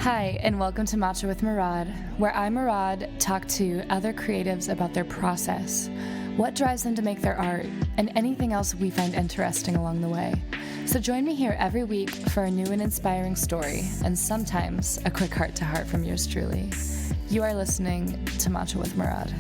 Hi, and welcome to Matcha with Murad, where I, Murad, talk to other creatives about their process, what drives them to make their art, and anything else we find interesting along the way. So join me here every week for a new and inspiring story, and sometimes a quick heart-to-heart from yours truly. You are listening to Matcha with Murad.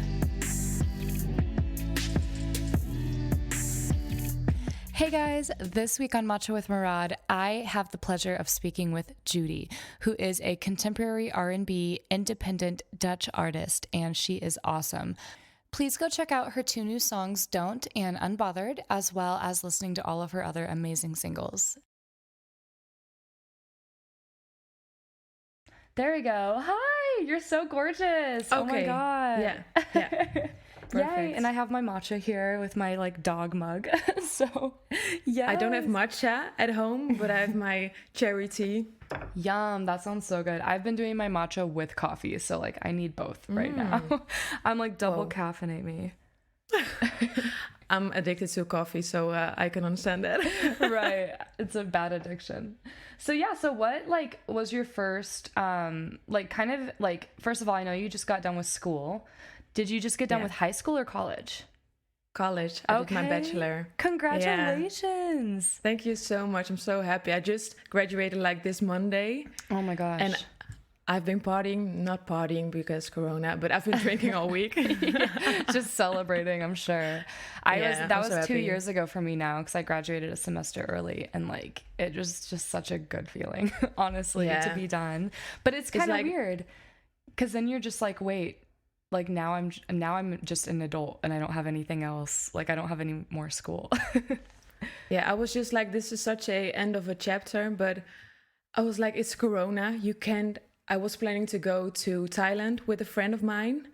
Hey guys, this week on Matcha with Murad, I have the pleasure of speaking with Judy, who is a contemporary R&B independent Dutch artist, and she is awesome. Please go check out her two new songs, Don't and Unbothered, as well as listening to all of her other amazing singles. There we go. Hi, you're so gorgeous. Oh my God. Yeah. Yay, and I have my matcha here with my dog mug. So, yeah. I don't have matcha at home, but I have my cherry tea. Yum, that sounds so good. I've been doing my matcha with coffee, so I need both right now. I'm double caffeinate me. I'm addicted to coffee, so I can understand that. Right. It's a bad addiction. So yeah, so what was your first first of all, I know you just got done with school. Did you just get done with high school or college? College. I did my bachelor. Congratulations. Yeah. Thank you so much. I'm so happy. I just graduated this Monday. Oh my gosh. And I've been not partying because Corona, but I've been drinking all week. Just celebrating, I'm sure. That was so 2 years ago for me now, because I graduated a semester early, and it was just such a good feeling, honestly, to be done. But it's kind of weird, because then you're just wait, now I'm just an adult and I don't have anything else. I don't have any more school. Yeah, I was just this is such a end of a chapter, but I was it's Corona. You can't. I was planning to go to Thailand with a friend of mine,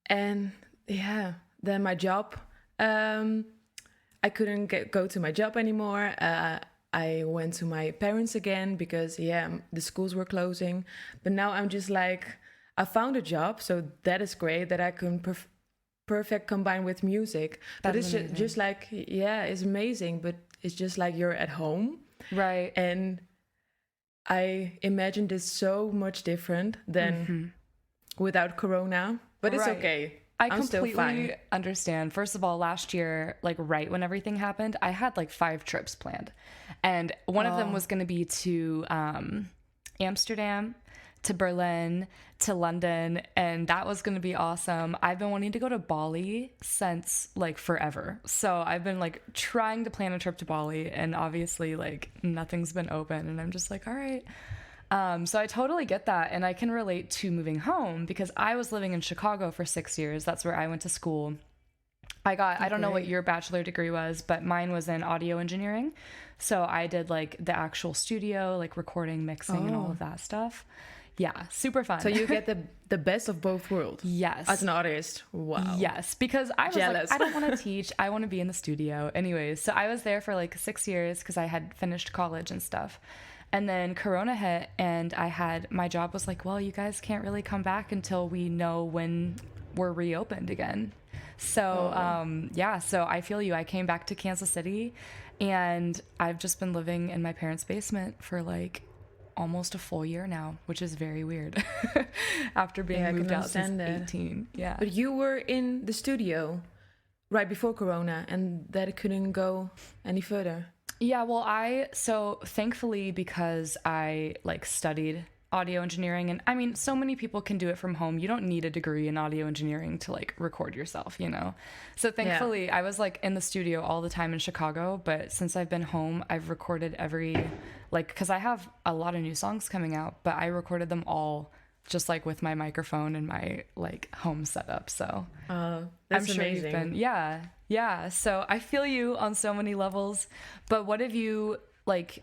and then my job. I couldn't go to my job anymore. I went to my parents again because the schools were closing. But now I'm just I found a job, so that is great that I can perfect combine with music. But it's just it's amazing. But it's just you're at home, right? And I imagined this so much different than without Corona, but it's okay. I'm completely understand. First of all, last year, right when everything happened, I had 5 trips planned, and one of them was going to be to Amsterdam, to Berlin, to London, and that was going to be awesome. I've been wanting to go to Bali since forever. So I've been trying to plan a trip to Bali, and obviously nothing's been open, and I'm just all right. So I totally get that, and I can relate to moving home because I was living in Chicago for 6 years. That's where I went to school. I don't know what your bachelor degree was, but mine was in audio engineering. So I did the actual studio, recording, mixing, and all of that stuff. Yeah, super fun. So you get the best of both worlds. Yes. As an artist. Wow. Yes, because I was jealous. I don't want to teach. I want to be in the studio. Anyways, so I was there for 6 years because I had finished college and stuff. And then Corona hit, and my job was well, you guys can't really come back until we know when we're reopened again. So, so I feel you. I came back to Kansas City, and I've just been living in my parents' basement for almost a full year now, which is very weird after being moved out since 18. Yeah. But you were in the studio right before Corona, and that couldn't go any further. Yeah, well, so thankfully, because I studied audio engineering, and I mean, so many people can do it from home. You don't need a degree in audio engineering to record yourself, So thankfully, I was in the studio all the time in Chicago, but since I've been home, I've recorded because I have a lot of new songs coming out, but I recorded them all just with my microphone and my home setup. So that's I'm sure amazing. Yeah. So I feel you on so many levels. But what have you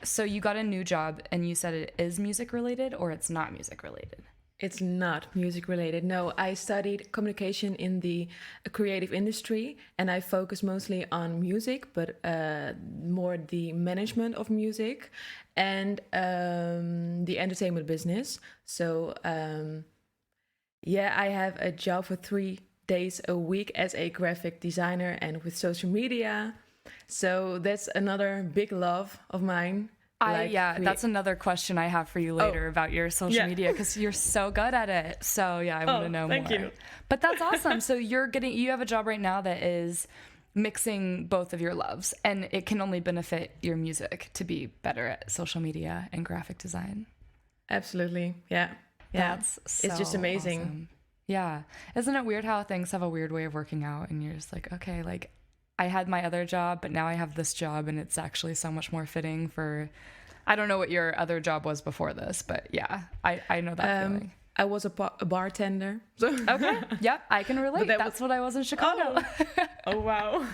so you got a new job, and you said it is music related or it's not music related? It's not music related. No, I studied communication in the creative industry, and I focus mostly on music, but more the management of music and the entertainment business. So I have a job for 3 days a week as a graphic designer and with social media. So that's another big love of mine. That's another question I have for you later about your social media, because you're so good at it. So yeah, I want to know more. Thank you. But that's awesome. So you have a job right now that is mixing both of your loves, and it can only benefit your music to be better at social media and graphic design. Absolutely. Yeah. That's so it's just amazing. Awesome. Yeah. Isn't it weird how things have a weird way of working out, and you're just like, okay, like I had my other job, but now I have this job, and it's actually so much more fitting for, I don't know what your other job was before this, but yeah, I know that feeling. I was a bartender. So. Okay. Yep. I can relate. That's what I was in Chicago. Oh wow.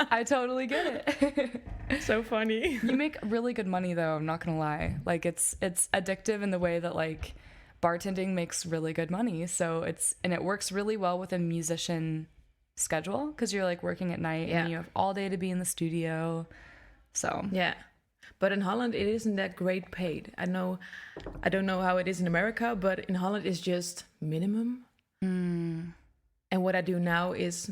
I totally get it. So funny. You make really good money though, I'm not gonna lie. Like it's addictive in the way that like bartending makes really good money. So it works really well with a musician schedule, because you're like working at night and you have all day to be in the studio. So yeah. But in Holland, it isn't that great paid. I don't know how it is in America, but in Holland, it's just minimum. And what I do now is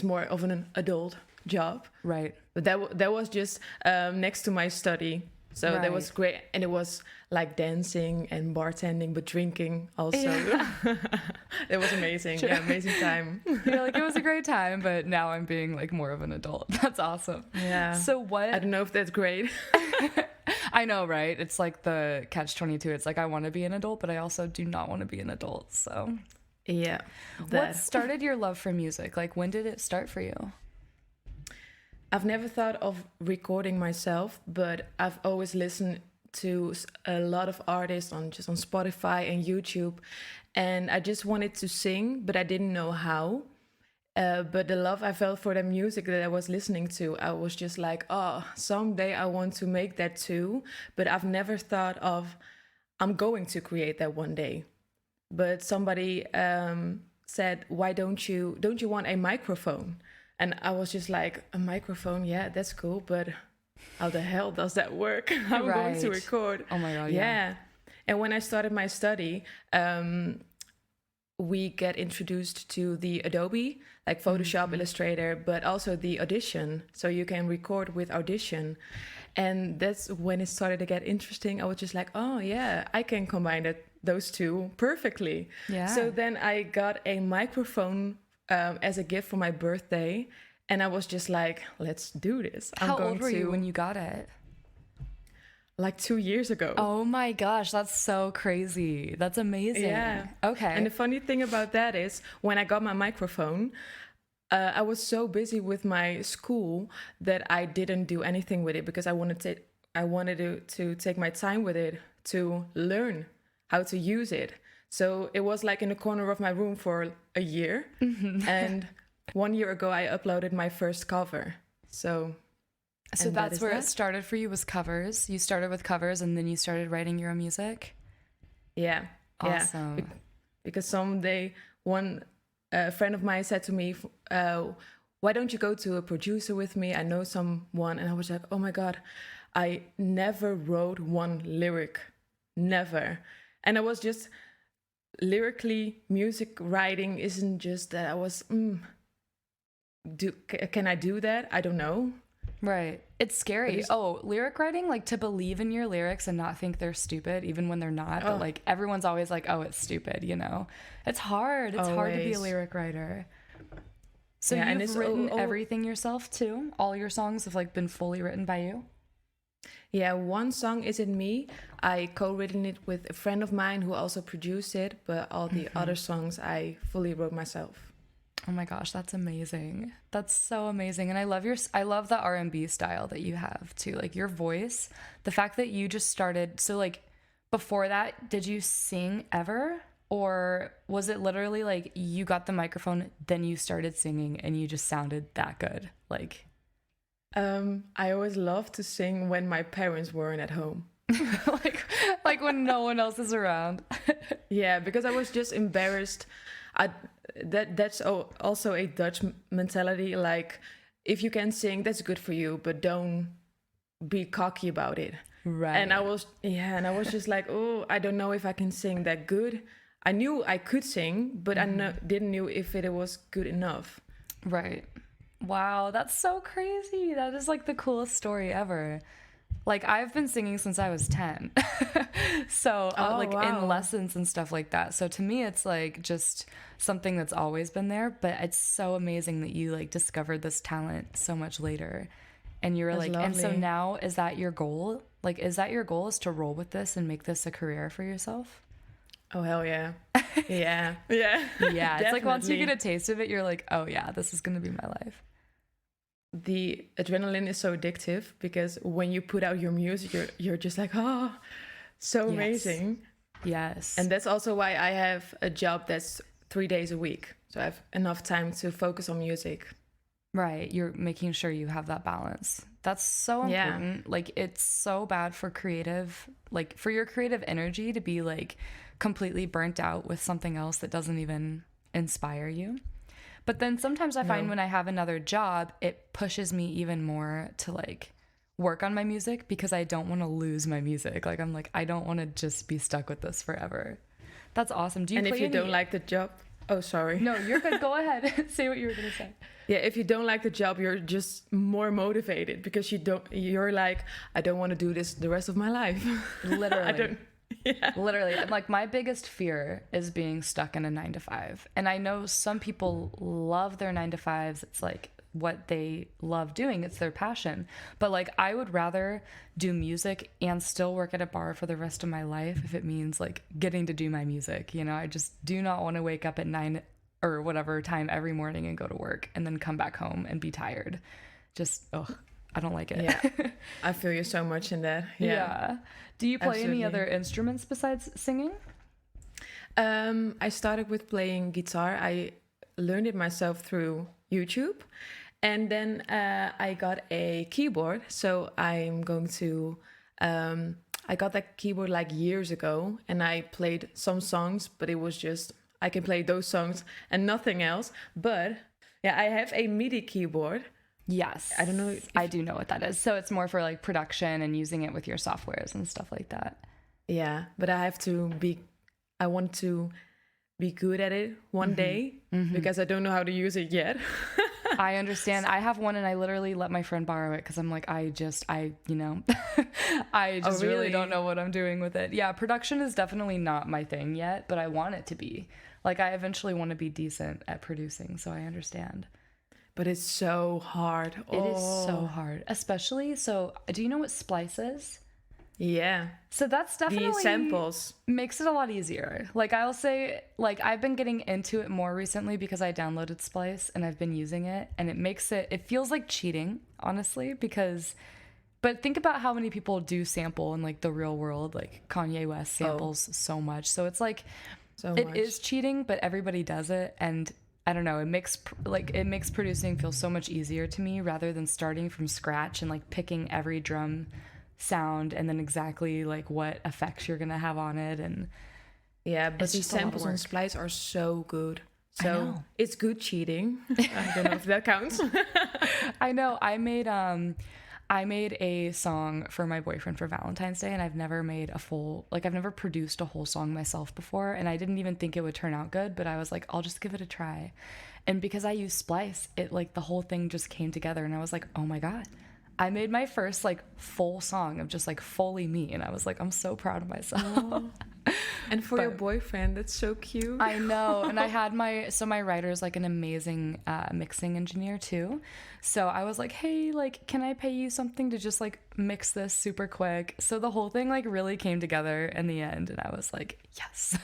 more of an adult job. Right. But that was just next to my study. So that was great. And it was like dancing and bartending, but drinking also. Yeah. It was amazing. Sure. Yeah, amazing time. You're like, it was a great time, but now I'm being like more of an adult. That's awesome. Yeah. So what? I don't know if that's great. I know, right? It's like the catch-22. It's like, I want to be an adult, but I also do not want to be an adult. So yeah. What started your love for music? Like, when did it start for you? I've never thought of recording myself, but I've always listened to a lot of artists on Spotify and YouTube, and I just wanted to sing, but I didn't know how. But the love I felt for the music that I was listening to, I was just like, oh, someday I want to make that too. But I've never thought of, I'm going to create that one day. But somebody said, why don't you want a microphone? And I was just like, a microphone, yeah, that's cool, but how the hell does that work? I'm going to record. Oh my God, yeah. And when I started my study, we get introduced to the Adobe, like Photoshop, Illustrator, but also the Audition. So you can record with Audition. And that's when it started to get interesting. I was just like, oh yeah, I can combine those two perfectly. Yeah. So then I got a microphone as a gift for my birthday, and I was just like, let's do this. How old were you when you got it? Like 2 years ago. Oh my gosh, that's so crazy. That's amazing. Yeah. Okay. And the funny thing about that is, when I got my microphone, I was so busy with my school that I didn't do anything with it, because I wanted to take my time with it to learn how to use it. So it was like in the corner of my room for a year. And 1 year ago, I uploaded my first cover. So that's where it started for you, was covers. You started with covers, and then you started writing your own music? Yeah. Awesome. Yeah. Because someday, a friend of mine said to me, why don't you go to a producer with me? I know someone. And I was like, oh my God, I never wrote one lyric. Never. And I was just... lyrically, music writing isn't just that I was can I do that? I don't know. Right. It's scary. Lyric writing, like to believe in your lyrics and not think they're stupid even when they're not. But like everyone's always like, oh, it's stupid, you know. It's hard. It's hard to be a lyric writer. So you've written everything yourself too? All your songs have like been fully written by you? Yeah, one song isn't me. I co-written it with a friend of mine who also produced it, but all the other songs I fully wrote myself. Oh my gosh, that's amazing. That's so amazing. And I love the R&B style that you have too. Like your voice, the fact that you just started, so like before that, did you sing ever? Or was it literally like you got the microphone, then you started singing and you just sounded that good? Like I always loved to sing when my parents weren't at home. like when no one else is around. Yeah, because I was just embarrassed. That's also a Dutch mentality. Like, if you can sing, that's good for you, but don't be cocky about it. Right. And I was just like, oh, I don't know if I can sing that good. I knew I could sing, but didn't know if it was good enough. Right. Wow, that's so crazy. That is like the coolest story ever. Like I've been singing since I was 10. So like wow. in lessons and stuff like that. So to me it's like just something that's always been there, but it's so amazing that you like discovered this talent so much later. And you're That's like, and so lovely. now is that your goal? Like is that your goal, is to roll with this and make this a career for yourself? Oh hell yeah. Yeah. Yeah. Yeah, it's like once you get Definitely. a taste of it, you're like, "Oh yeah, this is going to be my life." The adrenaline is so addictive because when you put out your music, you're just like, oh, so Yes. amazing. Yes. And that's also why I have a job that's 3 days a week. So I have enough time to focus on music. Right. You're making sure you have that balance. That's so Yeah. important. Like, it's so bad for like, for your creative energy to be, like, completely burnt out with something else that doesn't even inspire you. But then sometimes I find No. when I have another job, it pushes me even more to, like, work on my music because I don't want to lose my music. Like, I'm like, I don't want to just be stuck with this forever. That's awesome. Do you And if play you don't any? like the job, oh, sorry. No, you're good. Go ahead. Say what you were going to say. Yeah, if you don't like the job, you're just more motivated because you're like, I don't want to do this the rest of my life. Literally. I don't. Yeah. Literally, and like my biggest fear is being stuck in a 9 to 5. And I know some people love their 9 to 5s. It's like what they love doing, it's their passion. But like, I would rather do music and still work at a bar for the rest of my life if it means like getting to do my music. You know, I just do not want to wake up at 9 or whatever time every morning and go to work and then come back home and be tired. Just, ugh, I don't like it. Yeah. I feel you so much in that. Yeah. Yeah. Do you play any Absolutely. other instruments besides singing? I started with playing guitar. I learned it myself through YouTube. And then I got a keyboard. So I'm going to, I got that keyboard like years ago and I played some songs, but it was just, I can play those songs and nothing else. But yeah, I have a MIDI keyboard. Yes. I don't know I do know what that is. So it's more for like production and using it with your softwares and stuff like that. Yeah, but I want to be good at it one day because I don't know how to use it yet. I understand. I have one and I literally let my friend borrow it because I'm like, I I just really don't really? know what I'm doing with it. Yeah, production is definitely not my thing yet, but I want it to be. Like, I eventually want to be decent at producing, so I understand. But it's so hard. It is so Oh, hard, especially. So, do you know what Splice is? yeah. So that's The definitely samples. makes it a lot easier. Like I'll say, like I've been getting into it more recently because I downloaded Splice and I've been using it, and it feels like cheating, honestly, because but think about how many people do sample in like the real world. Like Kanye West samples so much. So it's like So it much. is cheating, but everybody does it, and I don't know, it makes producing feel so much easier to me rather than starting from scratch and like picking every drum sound and then exactly like what effects you're gonna have on it. And Yeah, but it's these just a lot of samples on work. Splice are so good. I So know. it's good cheating. I don't know if that counts. I know. I made a song for my boyfriend for Valentine's Day, and I've never made I've never produced a whole song myself before, and I didn't even think it would turn out good, but I was like, I'll just give it a try. And because I use Splice, it like the whole thing just came together, and I was like, oh my God. I made my first like full song of just like fully me, and I was like, I'm so proud of myself. And for your But- boyfriend, that's so cute. I know. And I had my writer's like an amazing mixing engineer too. So I was like, hey, like, can I pay you something to just like mix this super quick? So the whole thing like really came together in the end. And I was like, yes.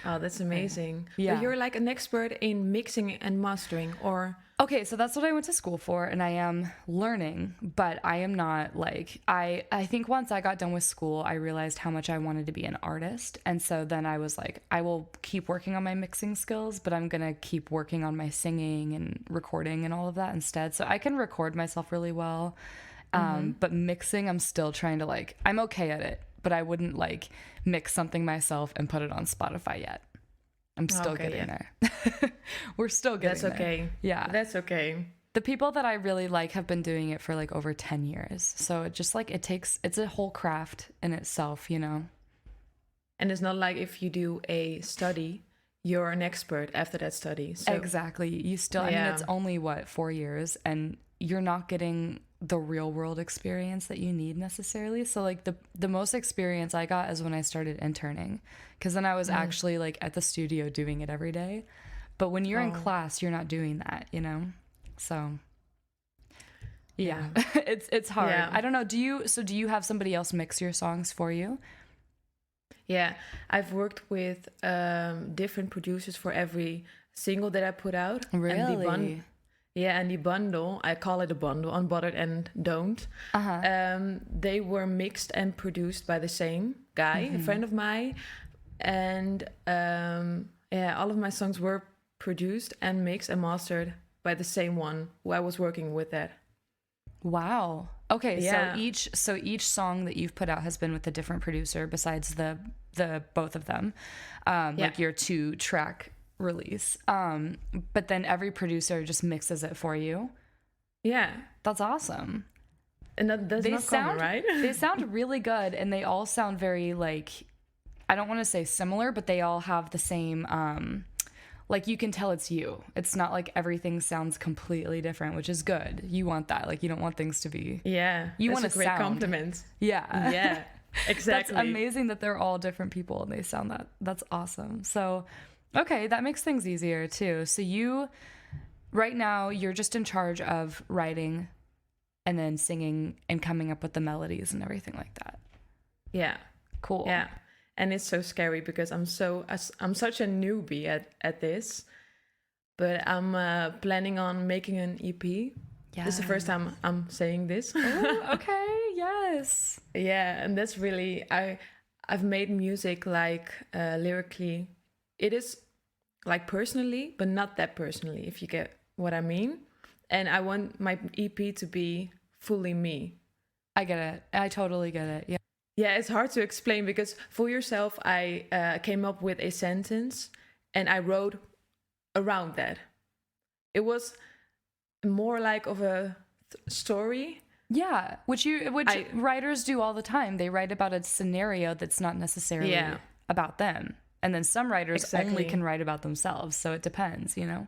Oh, that's amazing. Yeah. But you're like an expert in mixing and mastering, or Okay, so that's what I went to school for, and I am learning, but I am not like I think once I got done with school, I realized how much I wanted to be an artist. And so then I was like, I will keep working on my mixing skills, but I'm going to keep working on my singing and recording and all of that instead. So I can record myself really well. But mixing, I'm still trying to like, I'm okay at it, but I wouldn't like mix something myself and put it on Spotify yet. I'm still Okay, getting yeah. there. We're still getting that's there. okay. Yeah. That's okay. The people that I really like have been doing it for like over 10 years. So it just like it's a whole craft in itself, you know? And it's not like if you do a study, you're an expert after that study. So Exactly. You still, I mean, Yeah. it's only what, 4 years, and you're not getting the real world experience that you need necessarily. So like the most experience I got is when I started interning, because then I was actually like at the studio doing it every day. But when you're in class, you're not doing that, you know? So yeah. it's hard. Yeah. I don't know. Do you have somebody else mix your songs for you? Yeah, I've worked with different producers for every single that I put out. Really? And the bundle, I call it a bundle, Unbothered and Don't. They were mixed and produced by the same guy, a friend of mine. And all of my songs were produced and mixed and mastered by the same one who I was working with that. Wow. Okay, Yeah. so each song that you've put out has been with a different producer besides the both of them. Like your 2-track release. But then every producer just mixes it for you. Yeah. That's awesome. And that's not common, right? They sound really good, and they all sound very like, I don't want to say similar, but they all have the same like you can tell it's you. It's not like everything sounds completely different, which is good. You want that. Like you don't want things to be. Yeah. You that's want a great sound. compliment. Yeah. Yeah. Exactly. That's amazing that they're all different people and they sound that. That's awesome. So, okay, that makes things easier too. So you, right now, you're just in charge of writing and then singing and coming up with the melodies and everything like that. Yeah. Cool. Yeah. And it's so scary because I'm such a newbie at this, but I'm planning on making an EP. Yeah. This is the first time I'm saying this. Oh, okay. Yes. Yeah, and that's really I've made music like lyrically. It is like personally, but not that personally, if you get what I mean. And I want my EP to be fully me. I get it. I totally get it. Yeah. Yeah, it's hard to explain because For Yourself, I came up with a sentence and I wrote around that. It was more like of a story. Yeah, which writers do all the time. They write about a scenario that's not necessarily about them. And then some writers only can write about themselves. So it depends, you know?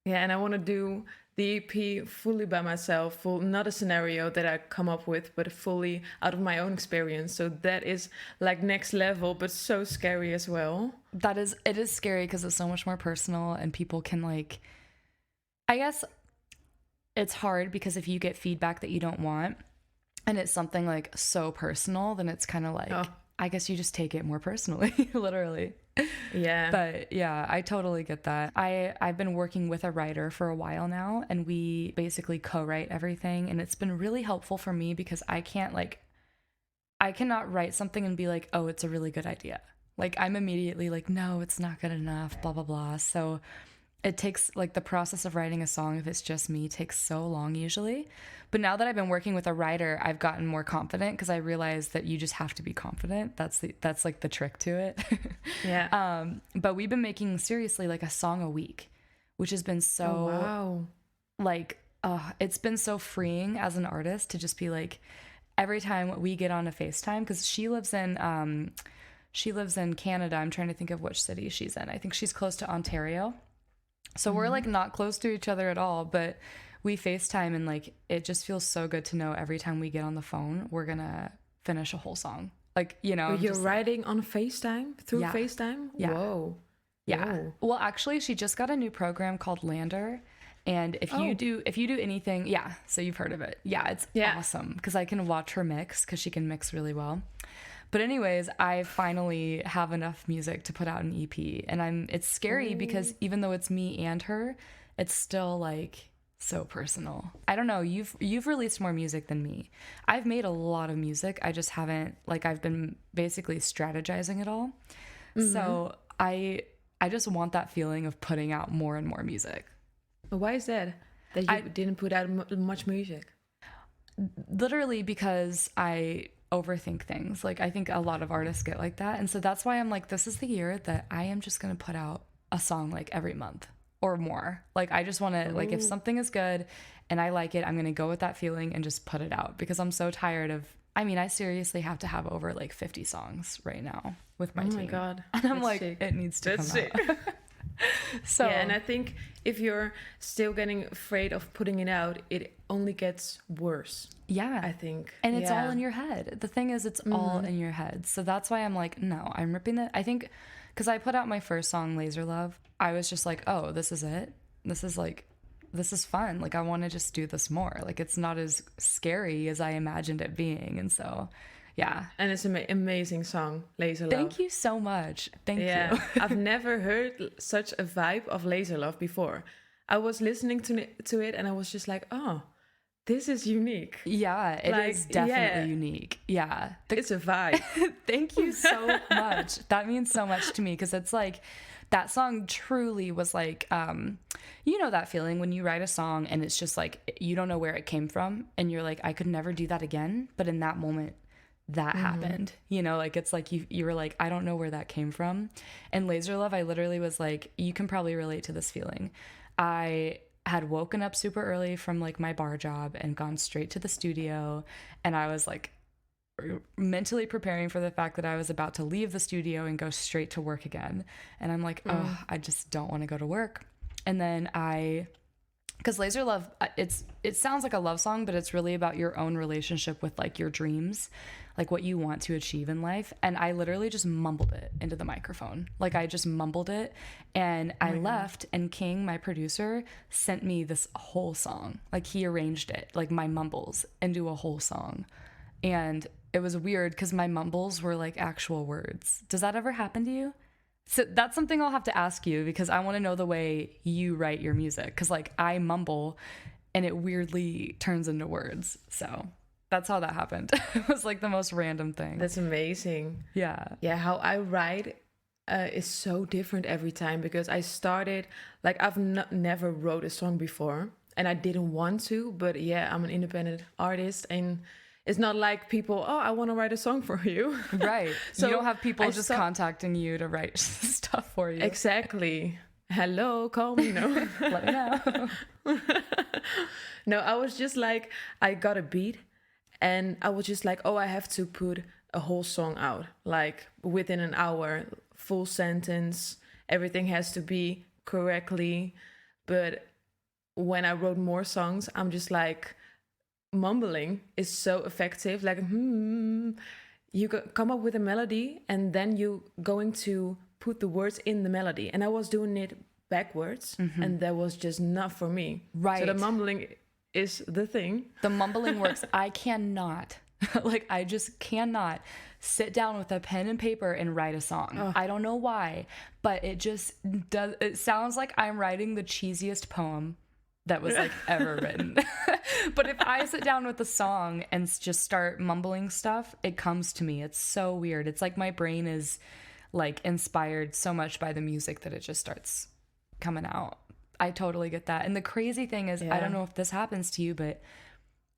Yeah, and I want to do the EP fully by myself, not a scenario that I come up with, but fully out of my own experience. So that is like next level, but so scary as well. It is scary because it's so much more personal and people can like, I guess it's hard because if you get feedback that you don't want and it's something like so personal, then it's kind of like, I guess you just take it more personally, literally. Yeah. But yeah, I totally get that. I've been working with a writer for a while now, and we basically co-write everything, and it's been really helpful for me because I cannot write something and be like, oh, it's a really good idea. Like I'm immediately like, no, it's not good enough, blah, blah, blah. So it takes like the process of writing a song, if it's just me, takes so long usually. But now that I've been working with a writer, I've gotten more confident because I realized that you just have to be confident. That's like the trick to it. Yeah. But we've been making seriously like a song a week, which has been so it's been so freeing as an artist to just be like, every time we get on a FaceTime, because she lives in Canada. I'm trying to think of which city she's in. I think she's close to Ontario. So we're like not close to each other at all, but we FaceTime and like it just feels so good to know every time we get on the phone, we're gonna finish a whole song. Like, you know, you're writing on FaceTime through FaceTime? Yeah. Whoa. Yeah. Whoa. Well, actually, she just got a new program called Lander. And if you do anything, so you've heard of it. Yeah, it's awesome because I can watch her mix because she can mix really well. But anyways, I finally have enough music to put out an EP, and it's scary because even though it's me and her, it's still like so personal. I don't know, you've released more music than me. I've made a lot of music. I just haven't, like, I've been basically strategizing it all. So I just want that feeling of putting out more and more music. Why is that? That you didn't put out much music? Literally because I overthink things. Like I think a lot of artists get like that. And so that's why I'm like, this is the year that I am just going to put out a song like every month or more. Like I just want to, like, if something is good and I like it, I'm going to go with that feeling and just put it out because I'm so tired of, I seriously have to have over like 50 songs right now with my team. Oh my God. And I'm like, sick. It needs to come out. So Yeah, and I think if you're still getting afraid of putting it out, it only gets worse. yeah. I think. And it's all Yeah. in your head. The thing is, it's all in your head. So that's why I'm like, no, I'm ripping it. I think because I put out my first song, Laser Love, I was just like, oh, this is it. This is like, this is fun. Like, I want to just do this more. Like, it's not as scary as I imagined it being. And so, yeah. And it's an amazing song, Laser Love. Thank you so much. Thank Yeah, you. I've never heard such a vibe of Laser Love before. I was listening to it and I was just like, oh, this is unique. Yeah, it Like, is definitely yeah. unique. Yeah. It's a vibe. Thank you so much. That means so much to me because it's like that song truly was like, you know, that feeling when you write a song and it's just like you don't know where it came from and you're like, I could never do that again. But in that moment, that happened, you know, like it's like you were like, I don't know where that came from. And Laser Love, I literally was like, you can probably relate to this feeling. I had woken up super early from like my bar job and gone straight to the studio, and I was like mentally preparing for the fact that I was about to leave the studio and go straight to work again. And I'm like, oh, I just don't want to go to work. And then because Laser Love, it sounds like a love song, but it's really about your own relationship with like your dreams, like what you want to achieve in life. And I literally just mumbled it into the microphone. Like I just mumbled it and I left, and King, my producer, sent me this whole song. Like he arranged it, like my mumbles, into a whole song. And it was weird because my mumbles were like actual words. Does that ever happen to you? So that's something I'll have to ask you because I want to know the way you write your music. Because like I mumble and it weirdly turns into words. So that's how that happened. It was like the most random thing. That's amazing. Yeah. Yeah, how I write is so different every time because I started, like I've never wrote a song before and I didn't want to, but yeah, I'm an independent artist and it's not like people, oh, I want to write a song for you. Right. So you don't have people I just saw- contacting you to write stuff for you. Exactly. Hello, call me. No. Let me know. No, I was just like, I got a beat and I was just like, oh, I have to put a whole song out, like within an hour, full sentence, everything has to be correctly. But when I wrote more songs, I'm just like, mumbling is so effective. Like, you come up with a melody and then you going to put the words in the melody. And I was doing it backwards and that was just not for me. Right. So the mumbling is the thing. The mumbling works. I cannot, like, I just cannot sit down with a pen and paper and write a song. I don't know why, but it just does. It sounds like I'm writing the cheesiest poem that was like ever written. But if I sit down with a song and just start mumbling stuff, it comes to me. It's so weird. It's like my brain is like inspired so much by the music that it just starts coming out. I totally get that. And the crazy thing is, I don't know if this happens to you, but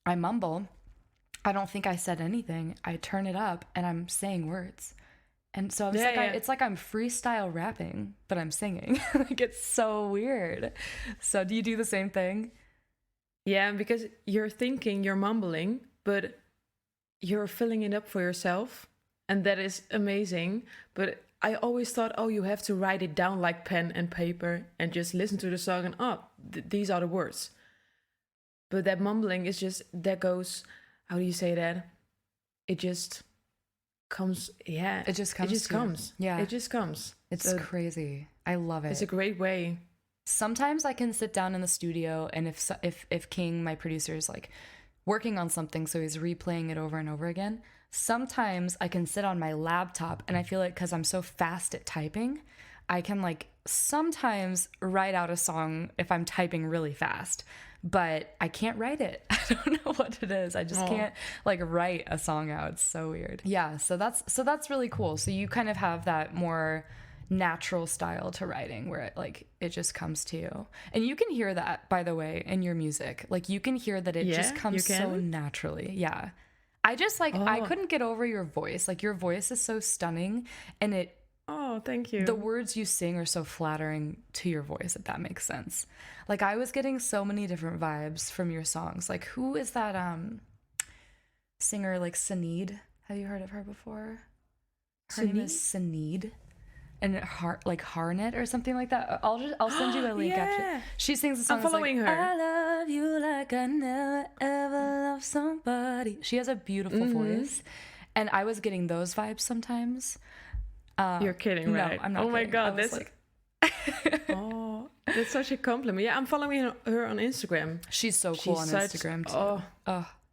I mumble. I don't think I said anything. I turn it up and I'm saying words. And so it's like I'm freestyle rapping, but I'm singing. Like it's so weird. So do you do the same thing? Yeah, because you're thinking, you're mumbling, but you're filling it up for yourself. And that is amazing. But I always thought, oh, you have to write it down like pen and paper and just listen to the song and, oh, these are the words. But that mumbling is just, that goes, how do you say that? It just comes, yeah. It just comes. It just comes. Yeah. It just comes. It's crazy. I love it. It's a great way. Sometimes I can sit down in the studio and if King, my producer, is like working on something, so he's replaying it over and over again, sometimes I can sit on my laptop and I feel like because I'm so fast at typing, I can like sometimes write out a song if I'm typing really fast, but I can't write it. I don't know what it is. I just can't like write a song out. It's so weird. Yeah, so that's really cool. So you kind of have that more natural style to writing where it just comes to you. And you can hear that, by the way, in your music. Like you can hear that it just comes so naturally. Yeah. I just I couldn't get over your voice. Like your voice is so stunning and oh, thank you. The words you sing are so flattering to your voice, if that makes sense. Like I was getting so many different vibes from your songs. Like who is that singer, like Sinead? Have you heard of her before? Her name is Sinead. and like Harnett or something like that. I'll send you a link after. She sings a song. I'm following like, her. I love you like I never ever loved somebody. She has a beautiful voice, and I was getting those vibes sometimes. You're kidding, right? No, I'm not. Oh my kidding. god, that's like oh, that's such a compliment. Yeah, I'm following her on Instagram. She's so cool on Instagram too.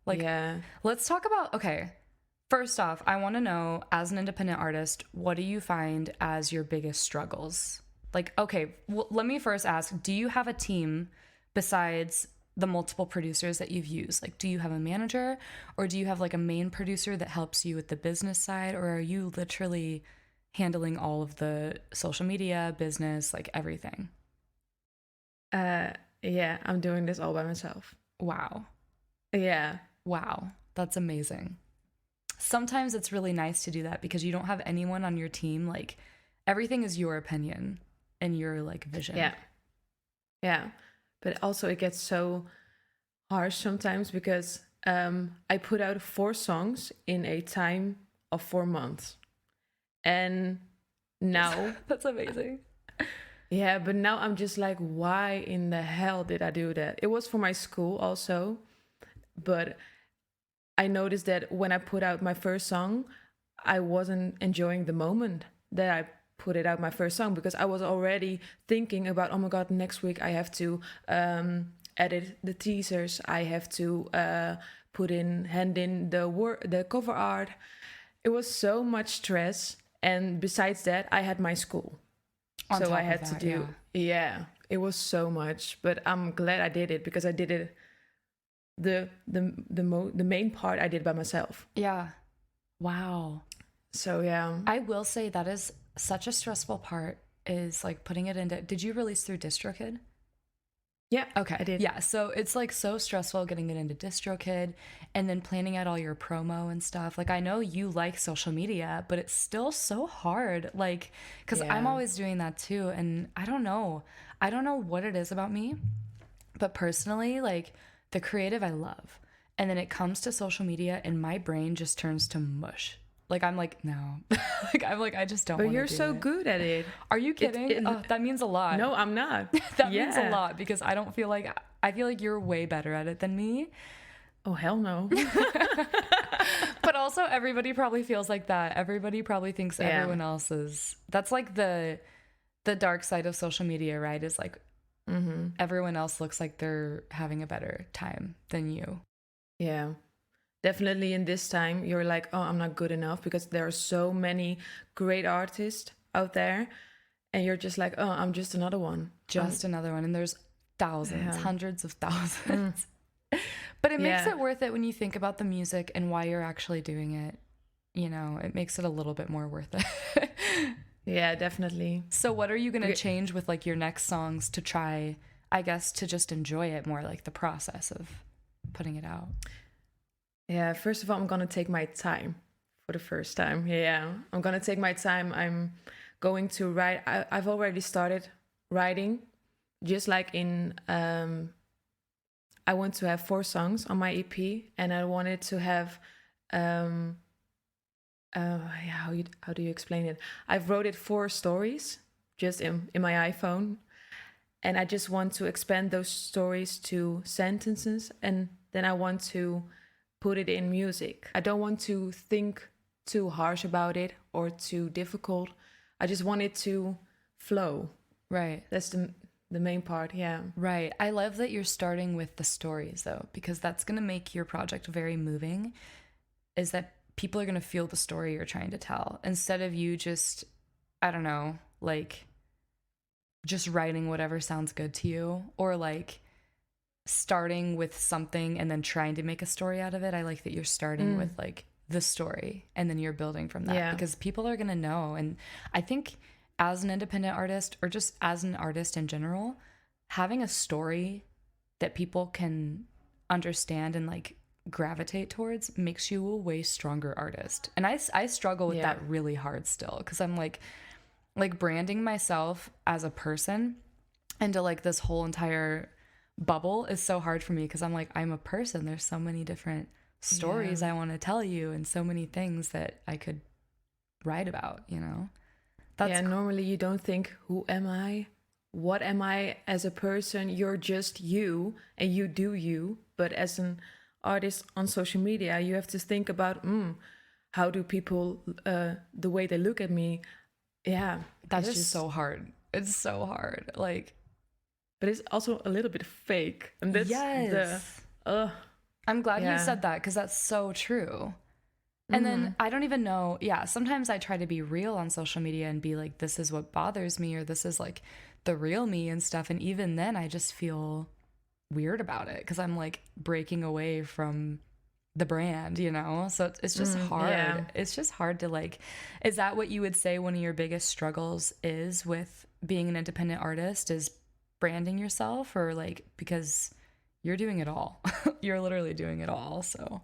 Like, yeah. Let's talk about, okay, first off, I want to know, as an independent artist, what do you find as your biggest struggles? Like, okay, let me first ask, do you have a team besides the multiple producers that you've used? Like, do you have a manager, or do you have like a main producer that helps you with the business side, or are you literally handling all of the social media, business, like everything? Yeah, I'm doing this all by myself. Wow. Yeah. Wow. That's amazing. Sometimes it's really nice to do that because you don't have anyone on your team. Like, everything is your opinion and your like vision. Yeah. Yeah. But also it gets so harsh sometimes because I put out 4 songs in a time of 4 months. And now that's amazing. Yeah, but now I'm just like, why in the hell did I do that? It was for my school also, but I noticed that when I put out my first song, I wasn't enjoying the moment that I put it out my first song, because I was already thinking about, oh my god, next week I have to edit the teasers, I have to hand in the cover art. It was so much stress, and besides that, I had my school. So I had to do, yeah, it was so much, but I'm glad I did it, because I did it, the main part I did by myself. Yeah. Wow. So yeah. I will say that is such a stressful part, is like putting it into, did you release through DistroKid? Yeah. Okay. I did. Yeah. So it's like so stressful getting it into DistroKid and then planning out all your promo and stuff. Like, I know you like social media, but it's still so hard. Like, because I'm always doing that too. And I don't know what it is about me, but personally, like, the creative I love. And then it comes to social media and my brain just turns to mush. Like, I'm like, no. Like, I'm like, I just don't want to do it. But you're so good at it. Are you kidding? That means a lot. No, I'm not. That means a lot, because I feel like you're way better at it than me. Oh, hell no. But also, everybody probably feels like that. Everybody probably thinks everyone else is. That's like the dark side of social media, right? Is like, everyone else looks like they're having a better time than you. Yeah. Definitely in this time, you're like, oh, I'm not good enough, because there are so many great artists out there. And you're just like, oh, I'm just another one. Another one. And there's thousands, hundreds of thousands. But it makes it worth it when you think about the music and why you're actually doing it. You know, it makes it a little bit more worth it. Yeah, definitely. So what are you going to change with like your next songs to try, I guess, to just enjoy it more, like the process of putting it out? Yeah, first of all, I'm going to take my time for the first time. Yeah, I'm going to take my time. I'm going to write. I've already started writing, just like in, I want to have 4 songs on my EP, and I wanted to have, how do you explain it? I've wrote it 4 stories just in my iPhone, and I just want to expand those stories to sentences, and then I want to put it in music. I don't want to think too harsh about it or too difficult. I just want it to flow. Right. That's the main part, yeah. Right. I love that you're starting with the stories, though, because that's going to make your project very moving, is that people are going to feel the story you're trying to tell, instead of you just, I don't know, like just writing whatever sounds good to you, or like starting with something and then trying to make a story out of it. I like that you're starting with like the story and then you're building from that, because people are going to know. And I think as an independent artist, or just as an artist in general, having a story that people can understand and like gravitate towards makes you a way stronger artist. And I struggle with that really hard still, because I'm like branding myself as a person into like this whole entire bubble is so hard for me, because I'm like, I'm a person. There's so many different stories I want to tell you, and so many things that I could write about, you know? That's Yeah, normally you don't think, who am I? What am I as a person? You're just you and you do you. But as an artist on social media, you have to think about, how do people, the way they look at me? Yeah, that it's is just, so hard. It's so hard. Like, but it's also a little bit fake. And that's the, yes. uh, I'm glad you yeah. said that because that's so true. And then I don't even know. Yeah, sometimes I try to be real on social media and be like, this is what bothers me, or this is like the real me and stuff. And even then, I just feel weird about it because I'm like breaking away from the brand, you know? So it's just hard. Yeah. It's just hard to like, is that what you would say one of your biggest struggles is with being an independent artist is branding yourself, or like, because you're doing it all? You're literally doing it all. So.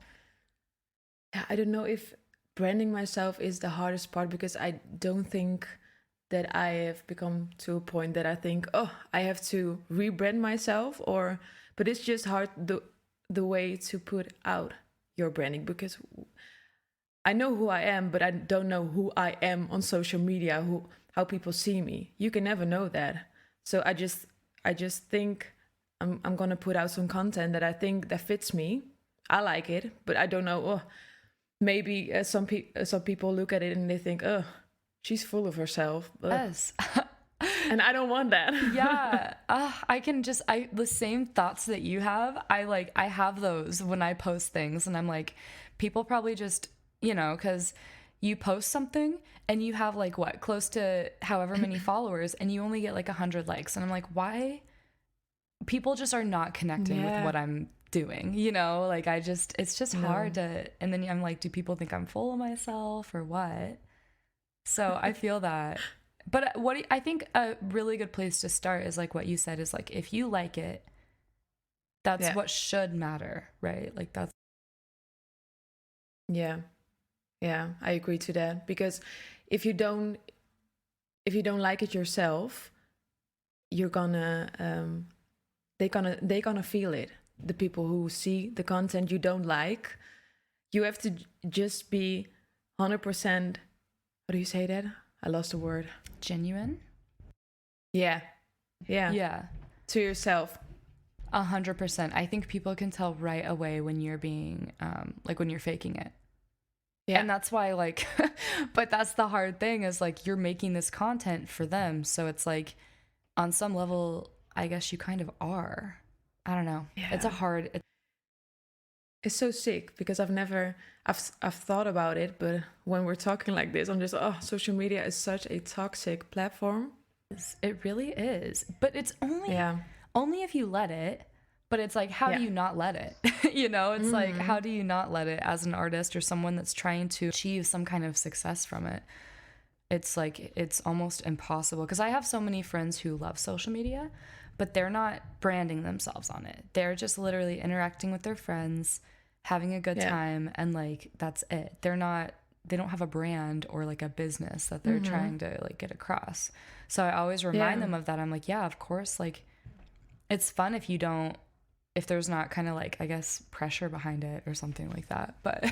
Yeah, I don't know if branding myself is the hardest part because I don't think that I have become to a point that I think, oh, I have to rebrand myself, or but it's just hard the way to put out your branding because I know who I am, but I don't know who I am on social media, how people see me. You can never know that. So I just think I'm gonna put out some content that I think that fits me. I like it, but I don't know. Oh, maybe some people look at it and they think, oh, she's full of herself. Ugh. Yes. And I don't want that. Yeah. The same thoughts that you have, I have those when I post things, and I'm like, people probably just, because you post something and you have like what, close to however many followers, and you only get like 100 likes. And I'm like, why? People just are not connecting with what I'm doing, like it's just hard to, and then I'm like, do people think I'm full of myself or what? So I feel that. But I think a really good place to start is like what you said, is like, if you like it, that's what should matter, right? Like that's. Yeah, I agree to that, because if you don't like it yourself, you're gonna they're gonna feel it. The people who see the content you don't like, you have to just be 100%. How do you say that? I lost the word. Genuine? Yeah. To yourself. 100%. I think people can tell right away when you're being, like when you're faking it. Yeah. And that's why, like, but that's the hard thing, is like, you're making this content for them. So it's like, on some level, I guess you kind of are. I don't know. Yeah. It's so sick because I've thought about it, but when we're talking like this, I'm just, social media is such a toxic platform. It really is. But it's only if you let it. But it's like, how do you not let it? It's like, how do you not let it as an artist or someone that's trying to achieve some kind of success from it? It's like, it's almost impossible. Because I have so many friends who love social media, but they're not branding themselves on it. They're just literally interacting with their friends, having a good time, and like, that's it. They don't have a brand or like a business that they're trying to like get across. So I always remind them of that. I'm like, yeah, of course, like, it's fun if there's not kind of like, I guess, pressure behind it or something like that. But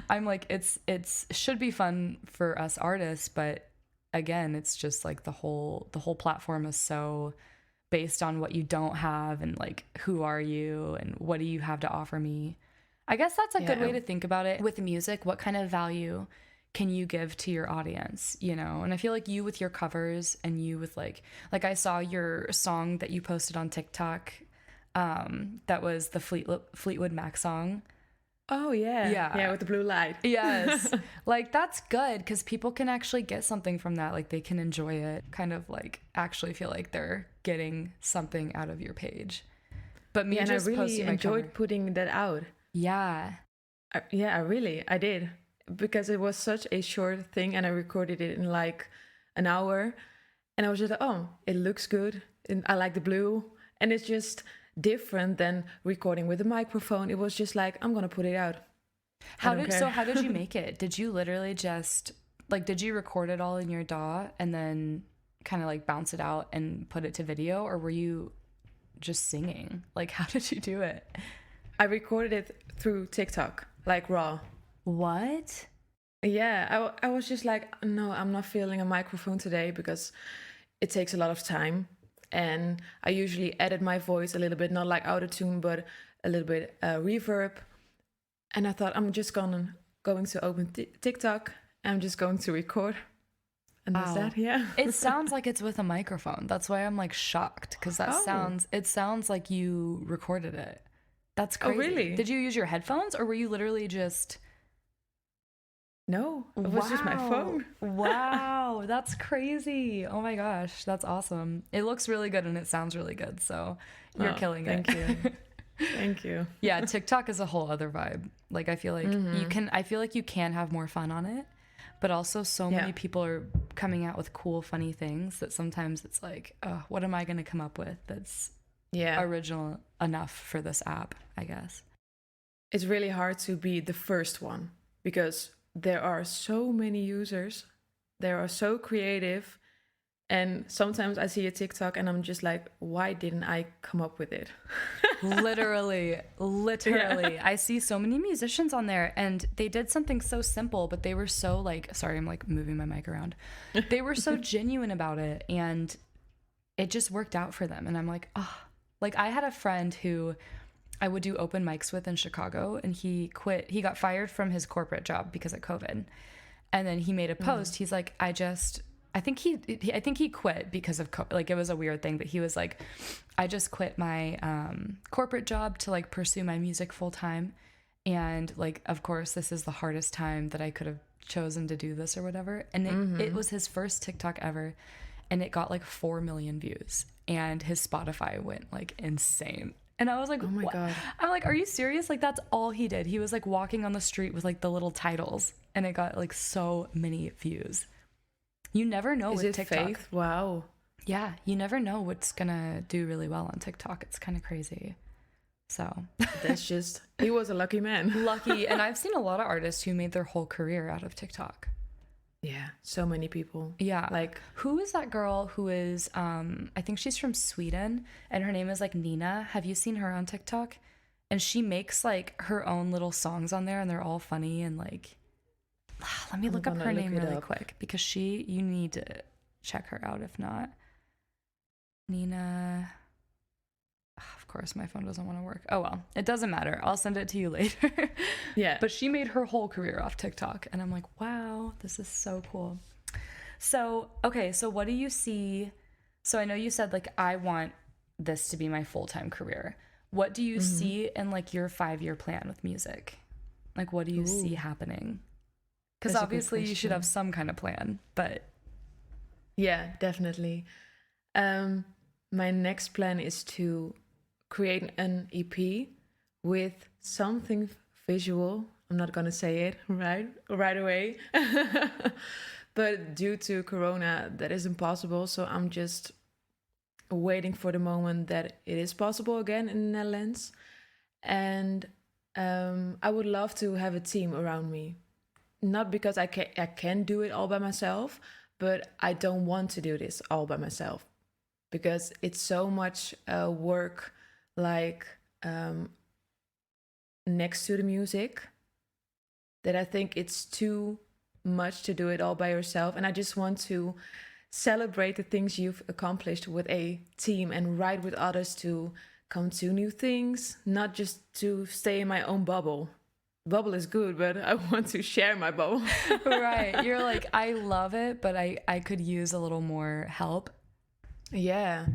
I'm like, it's should be fun for us artists, but again, it's just like the whole platform is so based on what you don't have, and like, who are you and what do you have to offer me? I guess that's a good way to think about it. With music, what kind of value can you give to your audience, And I feel like you with your covers, and you with like I saw your song that you posted on TikTok, that was the Fleetwood Mac song. Oh yeah, with the blue light. Yes. Like, that's good, because people can actually get something from that. Like, they can enjoy it, kind of like actually feel like they're getting something out of your page. But me just and I really posting my enjoyed cover. putting that out. Yeah. I did, because it was such a short thing, and I recorded it in like an hour, and I was just like, oh, it looks good, and I like the blue, and it's just different than recording with a microphone. It was just like, I'm gonna put it out. How did you make it? Did you literally just like, did you record it all in your DAW and then kind of like bounce it out and put it to video, or were you just singing? Like, how did you do it? I recorded it through TikTok, like raw. What? Yeah, I was just like, no, I'm not feeling a microphone today because it takes a lot of time. And I usually edit my voice a little bit, not like autotune, but a little bit reverb. And I thought I'm just going to open TikTok. I'm just going to record. And that's Wow. that, yeah. It sounds like it's with a microphone. That's why I'm like shocked because Oh, it sounds like you recorded it. That's oh, crazy. really? Did you use your headphones or were you literally just No, it was just my Wow. phone. Wow, that's crazy. Oh my gosh, that's awesome. It looks really good and it sounds really good. So you're Oh, killing it. thank you. Thank you. Yeah, TikTok is a whole other vibe. Like I feel like you can have more fun on it, but also so Yeah. many people are coming out with cool, funny things that sometimes it's like, oh, what am I going to come up with that's Yeah. original enough for this app, I guess. It's really hard to be the first one because there are so many users. They are so creative. And sometimes I see a TikTok and I'm just like, why didn't I come up with it? Literally. I see so many musicians on there and they did something so simple, but they were so like, sorry, I'm like moving my mic around. They were so genuine about it and it just worked out for them. And I'm like, oh, like I had a friend who I would do open mics with in Chicago and he quit. He got fired from his corporate job because of COVID. And then he made a post. He's like, I think he quit because of like it was a weird thing, but he was like, I just quit my corporate job to like pursue my music full time, and like of course this is the hardest time that I could have chosen to do this or whatever. And it was his first TikTok ever, and it got like 4 million views, and his Spotify went like insane. And I was like, Oh my what? God. I'm like, are you serious? Like, that's all he did. He was like walking on the street with like the little titles, and it got like so many views. You never know Is with it TikTok. faith? Wow. Yeah, you never know what's gonna do really well on TikTok. It's kind of crazy. So That's just, he was a lucky man. lucky. And I've seen a lot of artists who made their whole career out of TikTok. Yeah, so many people. Yeah. Like, Who is that girl who is I think she's from Sweden and her name is like Nina. Have you seen her on TikTok? And she makes like her own little songs on there and they're all funny and like let me I'm look up gonna her look name it really up. quick because you need to check her out if not. Nina. Of course, my phone doesn't want to work. Oh well, it doesn't matter. I'll send it to you later. Yeah. But she made her whole career off TikTok, and I'm like, wow, this is so cool. So, okay, so what do you see? So I know you said like I want this to be my full-time career. What do you see in like your 5-year plan with music? Like what do you see Ooh, happening? Because that's a good obviously you should have question. some kind of plan, but Yeah, definitely. Um, my next plan is to create an EP with something visual. I'm not gonna say it right away. But due to Corona, that is impossible. So I'm just waiting for the moment that it is possible again in the Netherlands. And I would love to have a team around me. Not because I can do it all by myself, but I don't want to do this all by myself because it's so much work, like next to the music, that I think it's too much to do it all by yourself. And I just want to celebrate the things you've accomplished with a team and ride with others to come to new things, not just to stay in my own bubble. Bubble is good, but I want to share my bubble. right, you're like I love it, but I could use a little more help. Yeah.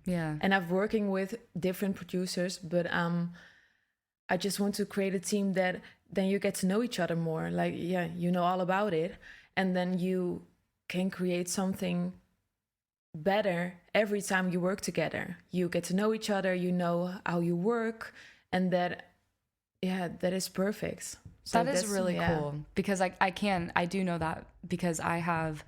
Yeah. And I'm working with different producers, but I just want to create a team that then you get to know each other more. Like, yeah, you know all about it. And then you can create something better every time you work together. You get to know each other, you know how you work, and that, yeah, that is perfect. So That is really yeah. cool because I do know that because I have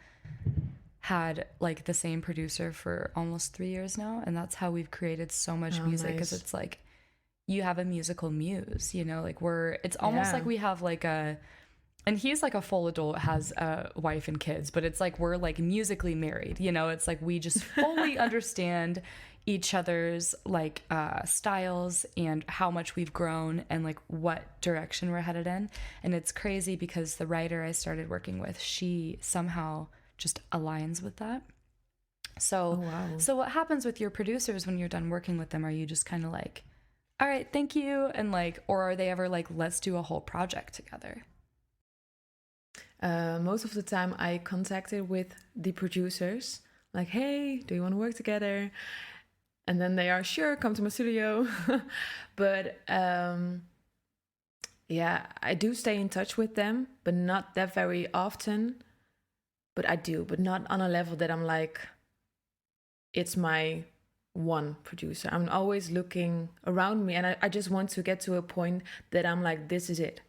had like the same producer for almost 3 years now, and that's how we've created so much Oh, music because nice. it's like you have a musical muse, you know, like it's almost Yeah. like we have like And he's like a full adult, has a wife and kids, but it's like we're like musically married, you know? It's like we just fully understand each other's like styles and how much we've grown and like what direction we're headed in. And it's crazy because the writer I started working with, she somehow just aligns with that. So, wow. so what happens with your producers when you're done working with them? Are you just kind of like, all right, thank you, and like, or are they ever like, let's do a whole project together? Most of the time I contacted with the producers, like, hey, do you want to work together? And then they are, sure, come to my studio. But yeah, I do stay in touch with them, but not that very often. But I do, but not on a level that I'm like, it's my one producer. I'm always looking around me, and I just want to get to a point that I'm like, this is it.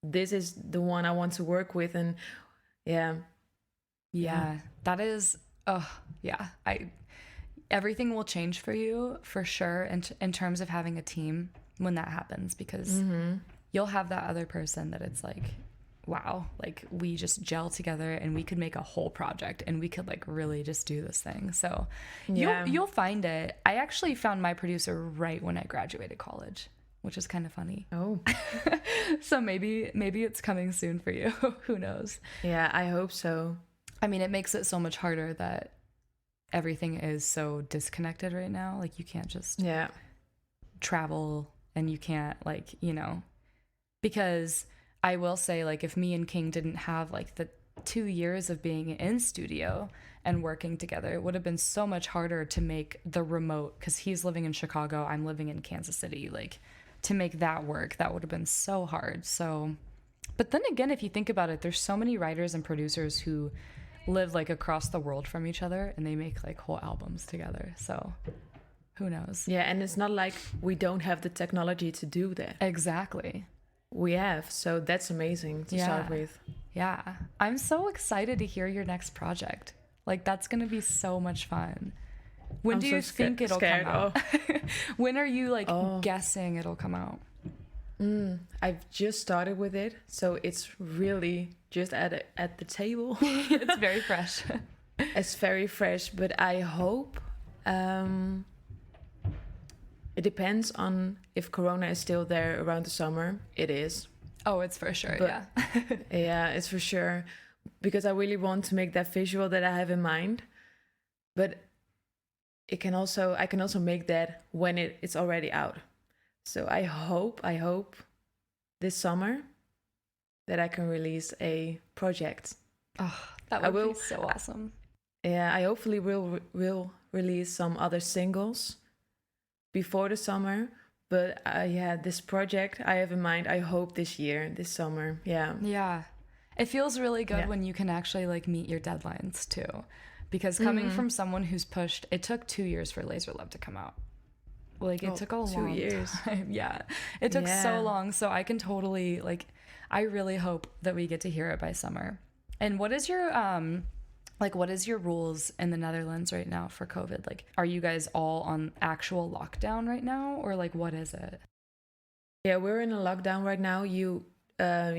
This is the one I want to work with. And yeah, that is, oh yeah, everything will change for you for sure in terms of having a team when that happens, because you'll have that other person that it's like, wow, like we just gel together and we could make a whole project and we could like really just do this thing. So you'll find it. I actually found my producer right when I graduated college, which is kind of funny. Oh. So maybe it's coming soon for you. Who knows? Yeah, I hope so. I mean, it makes it so much harder that everything is so disconnected right now. Like you can't just travel, and you can't like, you know, because I will say, like, if me and King didn't have like the 2 years of being in studio and working together, it would have been so much harder to make the remote, because he's living in Chicago, I'm living in Kansas City, like to make that work, that would have been so hard. So, but then again, if you think about it, there's so many writers and producers who live like across the world from each other and they make like whole albums together. So who knows? Yeah, and it's not like we don't have the technology to do that. Exactly. We have, so that's amazing to start with. Yeah, I'm so excited to hear your next project. Like that's gonna be so much fun. When do you think it'll come out? When are you like guessing it'll come out? I've just started with it, so it's really just at the table. It's very fresh. It's very fresh, but I hope it depends on if Corona is still there around the summer. It is. Oh, it's for sure, but, yeah. Yeah, it's for sure. Because I really want to make that visual that I have in mind. But I can also make that when it's already out. So I hope this summer that I can release a project. Oh, that would be so awesome. Yeah, I hopefully will release some other singles before the summer. But yeah, this project I have in mind, I hope this summer. Yeah. Yeah. It feels really good when you can actually like meet your deadlines too. Because coming from someone who's pushed, it took 2 years for Laser Love to come out. Like it took a long 2 years. time. Yeah. It took so long. So I can totally like, I really hope that we get to hear it by summer. And what is your rules in the Netherlands right now for COVID? Like, are you guys all on actual lockdown right now, or like what is it? Yeah, we're in a lockdown right now. You're not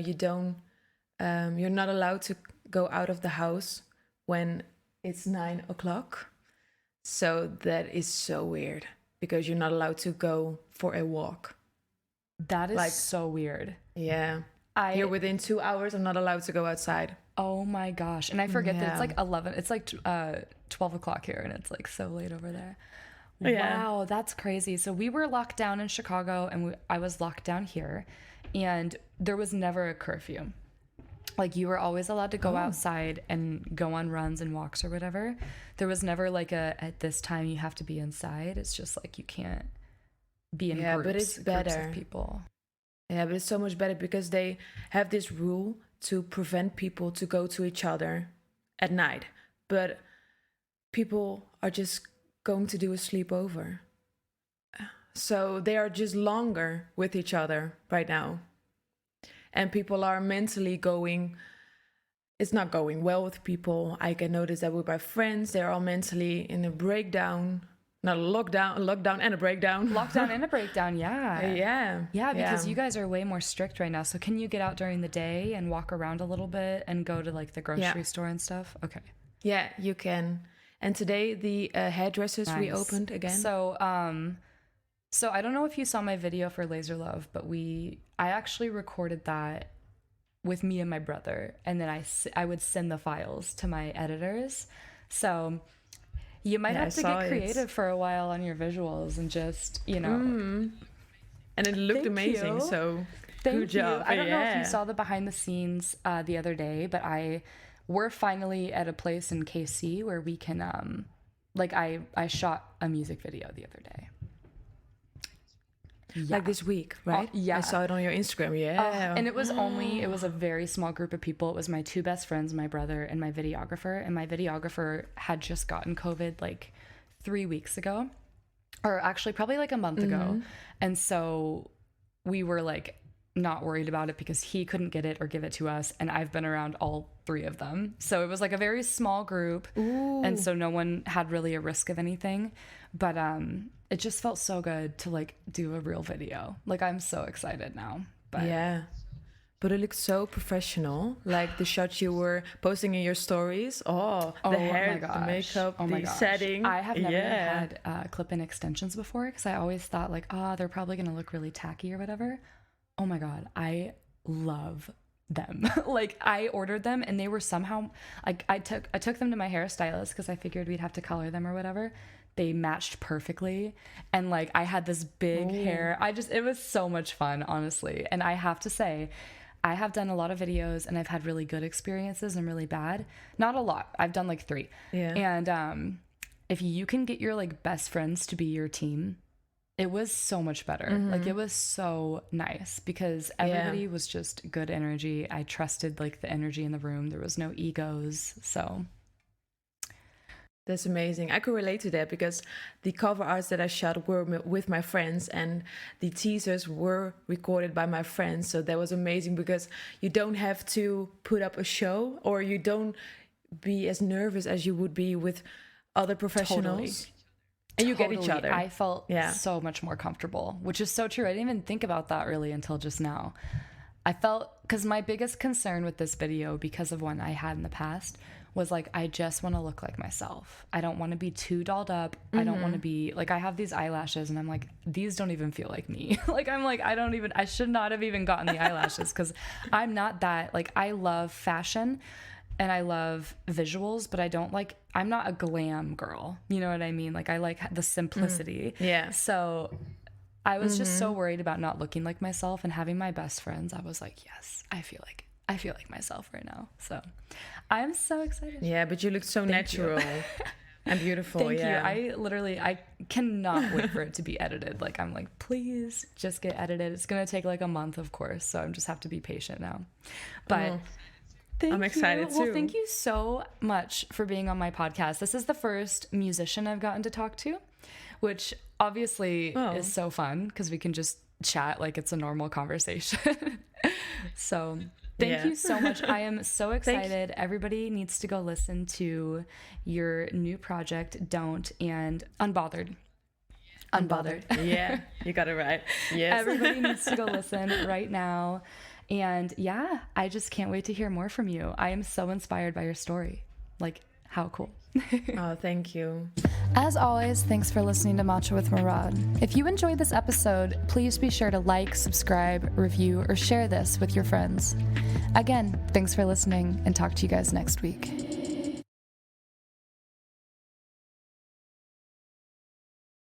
allowed to go out of the house when it's 9 o'clock. So that is so weird because you're not allowed to go for a walk. That is like, so weird. Yeah. Here within 2 hours, I'm not allowed to go outside. Oh my gosh. And I forget that it's like 11, it's like 12 o'clock here and it's like so late over there. Wow, that's crazy. So we were locked down in Chicago and I was locked down here, and there was never a curfew. Like you were always allowed to go outside and go on runs and walks or whatever. There was never like at this time you have to be inside. It's just like you can't be in groups, but it's better. Groups of people. Yeah, but it's so much better because they have this rule to prevent people to go to each other at night. But people are just going to do a sleepover. So they are just longer with each other right now. And people are mentally it's not going well with people. I can notice that with my friends, they're all mentally in a breakdown. Not a lockdown and a breakdown. Lockdown and a breakdown, yeah. Yeah. Because you guys are way more strict right now. So can you get out during the day and walk around a little bit and go to like the grocery store and stuff? Okay. Yeah, you can. And today the hairdressers Nice. reopened again. So so I don't know if you saw my video for Laser Love, but I actually recorded that with me and my brother, and then I would send the files to my editors. So you might have to get creative for a while on your visuals and just, And it looked amazing, so good job. I don't know if you saw the behind the scenes the other day, but we're finally at a place in KC where we can I shot a music video the other day. Yeah. Like this week, right? Yeah. I saw it on your Instagram. Yeah. And it was a very small group of people. It was my two best friends, my brother, and my videographer. And my videographer had just gotten COVID like 3 weeks ago, or actually probably like a month ago. And so we were like not worried about it because he couldn't get it or give it to us. And I've been around all three of them. So it was like a very small group. And so no one had really a risk of anything. But it just felt so good to like do a real video. Like I'm so excited now. But yeah. But it looked so professional. Like the shots you were posting in your stories. The hair, the makeup, the setting. I have never had clip-in extensions before because I always thought like, they're probably going to look really tacky or whatever. Oh my God, I love them. Like I ordered them and they were somehow like I took them to my hairstylist because I figured we'd have to color them or whatever. They matched perfectly, and like I had this big hair. It was so much fun, honestly. And I have to say, I have done a lot of videos and I've had really good experiences and really bad. Not a lot. I've done like 3. Yeah. And if you can get your like best friends to be your team, it was so much better. Like it was so nice because everybody was just good energy. I trusted like the energy in the room. There was no egos. So that's amazing. I could relate to that because the cover arts that I shot were with my friends and the teasers were recorded by my friends. So that was amazing because you don't have to put up a show or you don't be as nervous as you would be with other professionals. And you get each other. I felt so much more comfortable, which is so true. I didn't even think about that really until just now. I felt, because my biggest concern with this video, because of one I had in the past, was like, I just want to look like myself. I don't want to be too dolled up. I don't want to be like, I have these eyelashes and I'm like, these don't even feel like me. Like, I'm like, I should not have even gotten the eyelashes because I'm not that, like, I love fashion and I love visuals, but I'm not a glam girl. You know what I mean? Like, I like the simplicity. Yeah. So I was just so worried about not looking like myself, and having my best friends, I was like, yes, I feel like myself right now. So I'm so excited. Yeah, but you look so natural and beautiful. Thank you. I cannot wait for it to be edited. Like, I'm like, please just get edited. It's going to take like a month, of course. So I just have to be patient now. But I'm excited too. Well, thank you so much for being on my podcast. This is the first musician I've gotten to talk to, which obviously is so fun because we can just chat like it's a normal conversation. So thank you so much. I am so excited. Everybody needs to go listen to your new project, Don't, and Unbothered. Yeah, you got it right. Yes. Everybody needs to go listen right now. And yeah, I just can't wait to hear more from you. I am so inspired by your story. Like, how cool. Oh, thank you. As always, thanks for listening to Matcha with Murad. If you enjoyed this episode, please be sure to like, subscribe, review, or share this with your friends. Again, thanks for listening, and talk to you guys next week.